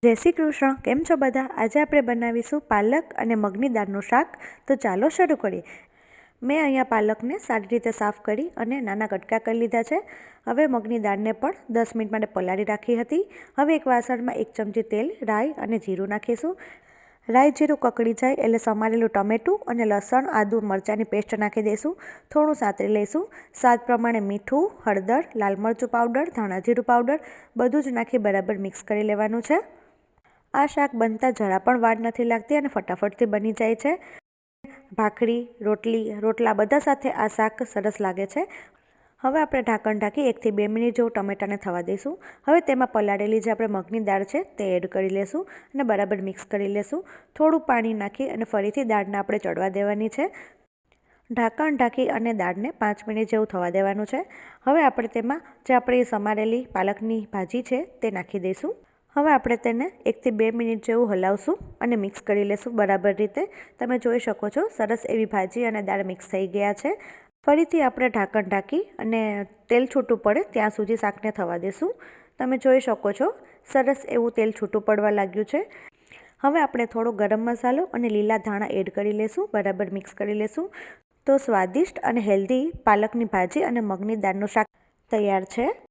જય શ્રી કૃષ્ણ. કેમ છો બધા? આજે આપણે બનાવીશું પાલક અને મગની દાળનું શાક. તો ચાલો શરૂ કરીએ. મેં અહીંયા પાલકને સારી રીતે સાફ કરી અને નાના કટકા કરી લીધા છે. હવે મગની દાળને પણ 10 મિનિટ માટે પલાળી રાખી હતી. હવે એક વાસણમાં 1 ચમચી તેલ, રાઈ અને જીરું નાખીશું. રાઈ જીરું કકડી જાય એટલે સમારેલું ટમેટું અને લસણ, આદુ, મરચાંની પેસ્ટ નાખી દઈશું. થોડું સાતરી લઈશું. સ્વાદ પ્રમાણે મીઠું, હળદર, લાલ મરચું પાવડર, ધાણા જીરું પાવડર બધું જ નાખી બરાબર મિક્સ કરી લેવાનું છે. આ શાક બનતા જરા પણ વાર નથી લાગતી અને ફટાફટથી બની જાય છે. ભાખરી, રોટલા બધા સાથે આ શાક સરસ લાગે છે. હવે આપણે ઢાંકણ ઢાંકી 1 થી 2 મિનિટ જેવું ટમેટાને થવા દઈશું. હવે તેમાં પલાળેલી જે આપણે મગની દાળ છે તે એડ કરી લેશું અને બરાબર મિક્સ કરી લેશું. થોડું પાણી નાખી અને ફરીથી દાળને આપણે ચડવા દેવાની છે. ઢાંકણ ઢાંકી અને દાળને 5 મિનિટ જેવું થવા દેવાનું છે. હવે આપણે તેમાં જે આપણી સમારેલી પાલકની ભાજી છે તે નાખી દઈશું. હવે આપણે તેને 1 થી 2 મિનિટ જેવું હલાવશું અને મિક્સ કરી લેશું બરાબર રીતે. તમે જોઈ શકો છો સરસ એવી ભાજી અને દાળ મિક્સ થઈ ગયા છે. ફરીથી આપણે ઢાંકણ ઢાંકી અને તેલ છૂટું પડે ત્યાં સુધી શાકને થવા દેશું. તમે જોઈ શકો છો સરસ એવું તેલ છૂટું પડવા લાગ્યું છે. હવે આપણે થોડો ગરમ મસાલો અને લીલા ધાણા એડ કરી લેશું, બરાબર મિક્સ કરી લેશું. તો સ્વાદિષ્ટ અને હેલ્ધી પાલકની ભાજી અને મગની દાળનું શાક તૈયાર છે.